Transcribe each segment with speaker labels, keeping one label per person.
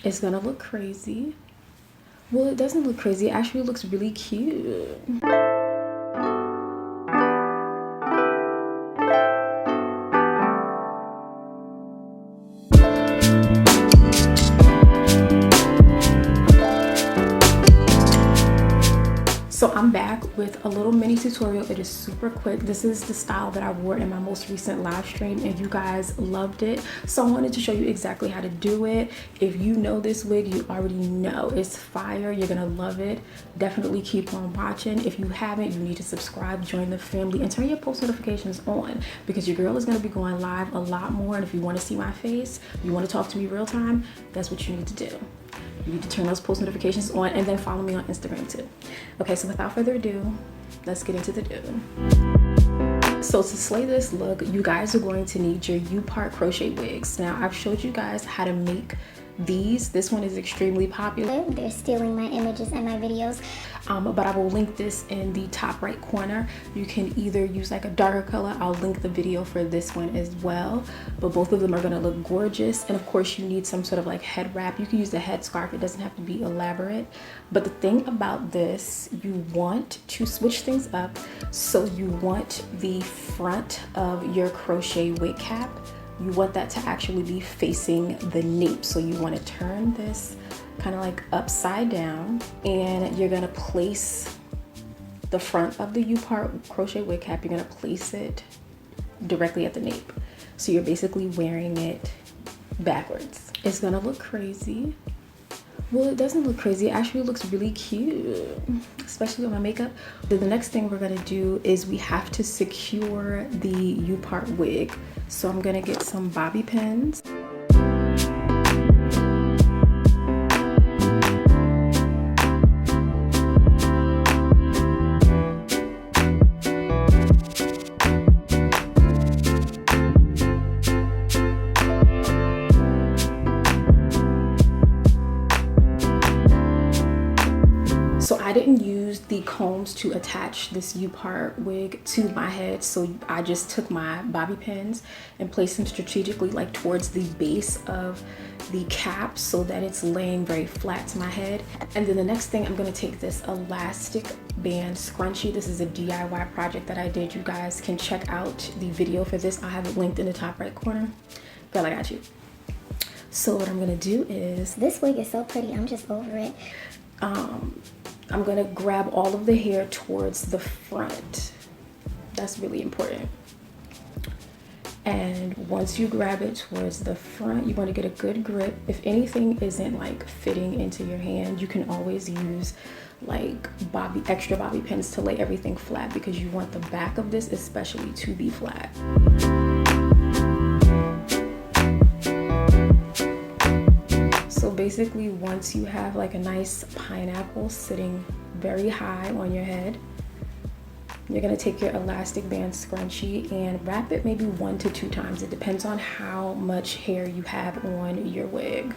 Speaker 1: It's gonna look crazy. Well, it doesn't look crazy. It actually looks really cute. So I'm back with a little mini tutorial. It is super quick. This is the style that I wore in my most recent live stream and you guys loved it. So I wanted to show you exactly how to do it. If you know this wig, you already know it's fire. You're gonna love it. Definitely keep on watching. If you haven't, you need to subscribe, join the family, and turn your post notifications on because your girl is gonna be going live a lot more. And if you wanna see my face, you wanna talk to me real time, that's what you need to do. You need to turn those post notifications on and then follow me on Instagram too. Okay, so without further ado, let's get into the do. So to slay this look, you guys are going to need your U-part crochet wigs. Now I've showed you guys how to make these. This one is extremely popular.
Speaker 2: They're stealing my images and my videos.
Speaker 1: But I will link this in the top right corner. You can either use like a darker color. I'll link the video for this one as well. But both of them are gonna look gorgeous. And of course you need some sort of like head wrap. You can use the headscarf. It doesn't have to be elaborate. But the thing about this, you want to switch things up. So you want the front of your crochet wig cap, you want that to actually be facing the nape. So you want to turn this kind of like upside down and you're going to place the front of the U-part crochet wig cap, you're going to place it directly at the nape. So you're basically wearing it backwards. It's going to look crazy. Well, it doesn't look crazy. It actually looks really cute, especially with my makeup. Then the next thing we're gonna do is we have to secure the U-part wig. So I'm gonna get some bobby pins. So I didn't use the combs to attach this U-part wig to my head, so I just took my bobby pins and placed them strategically like towards the base of the cap so that it's laying very flat to my head. And then the next thing, I'm gonna take this elastic band scrunchie. This is a DIY project that I did. You guys can check out the video for this. I'll have it linked in the top right corner. Girl, I got you. So what I'm gonna do is,
Speaker 2: this wig is so pretty, I'm just over it.
Speaker 1: I'm gonna grab all of the hair towards the front. That's really important. And once you grab it towards the front, you want to get a good grip. If anything isn't like fitting into your hand, you can always use like extra bobby pins to lay everything flat because you want the back of this especially to be flat. So basically, once you have like a nice pineapple sitting very high on your head, you're gonna take your elastic band scrunchie and wrap it maybe 1 to 2 times. It depends on how much hair you have on your wig.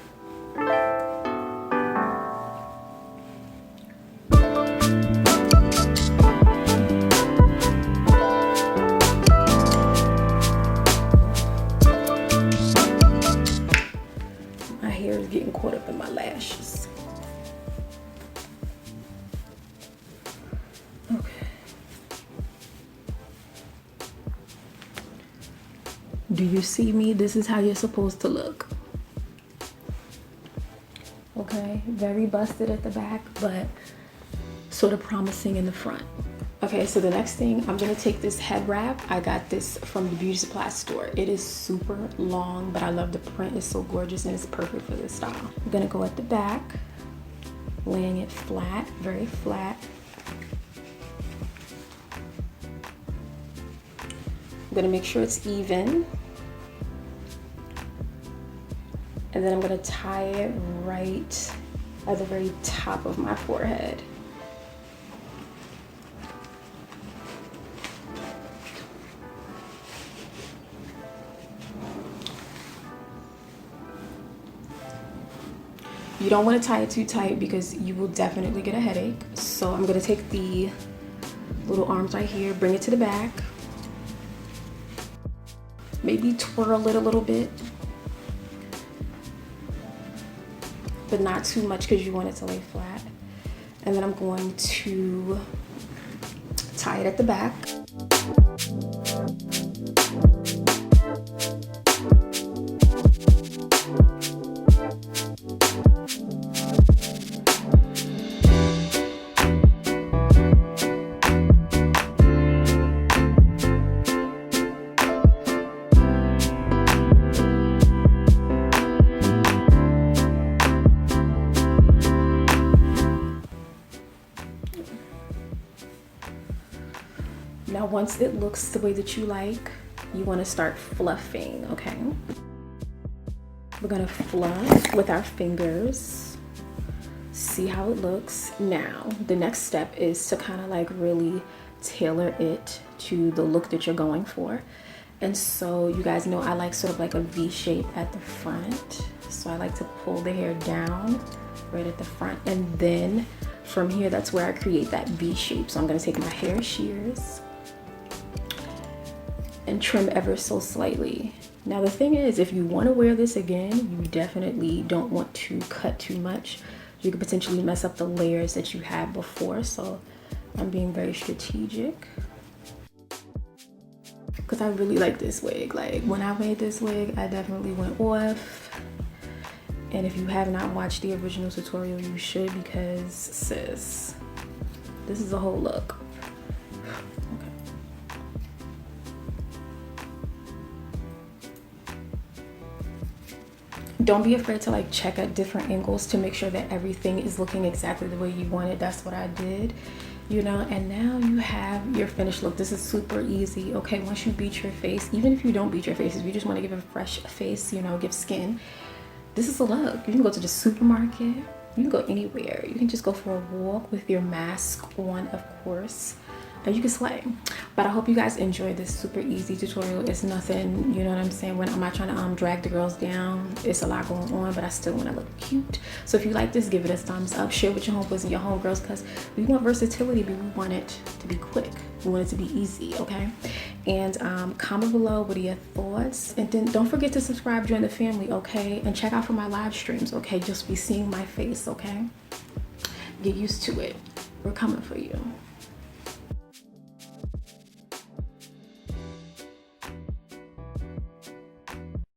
Speaker 1: Getting caught up in my lashes. Okay. Do you see me? This is how you're supposed to look. Okay, very busted at the back, but sort of promising in the front. Okay, so the next thing, I'm gonna take this head wrap. I got this from the beauty supply store. It is super long, but I love the print. It's so gorgeous and it's perfect for this style. I'm gonna go at the back, laying it flat, very flat. I'm gonna make sure it's even. And then I'm gonna tie it right at the very top of my forehead. You don't want to tie it too tight because you will definitely get a headache. So I'm going to take the little arms right here, bring it to the back. Maybe twirl it a little bit. but not too much because you want it to lay flat. And then I'm going to tie it at the back. Now, once it looks the way that you like, you want to start fluffing, okay? We're gonna fluff with our fingers, see how it looks. Now, the next step is to kind of like really tailor it to the look that you're going for. And so you guys know I like sort of like a V shape at the front. So I like to pull the hair down right at the front, and then from here, that's where I create that V shape. So I'm gonna take my hair shears and trim ever so slightly. Now the thing is, if you want to wear this again, you definitely don't want to cut too much. You could potentially mess up the layers that you had before, so I'm being very strategic. Because I really like this wig. Like, when I made this wig, I definitely went off. And if you have not watched the original tutorial, you should, because sis, this is a whole look. Don't be afraid to like check at different angles to make sure that everything is looking exactly the way you want it. That's what I did, you know. And now you have your finished look. This is super easy, okay? Once you beat your face, even if you don't beat your face, if you just want to give a fresh face, you know, give skin, this is a look. You can go to the supermarket, you can go anywhere. You can just go for a walk with your mask on, of course, and you can slay. But I hope you guys enjoyed this super easy tutorial. It's nothing, you know what I'm saying? When I'm not trying to drag the girls down. It's a lot going on, but I still want to look cute. So if you like this, give it a thumbs up. Share with your homeboys and your homegirls, because we want versatility, but we want it to be quick. We want it to be easy, okay? And comment below what are your thoughts, and then don't forget to subscribe, join the family, okay? And check out for my live streams, okay? Just be seeing my face, okay? Get used to it. We're coming for you.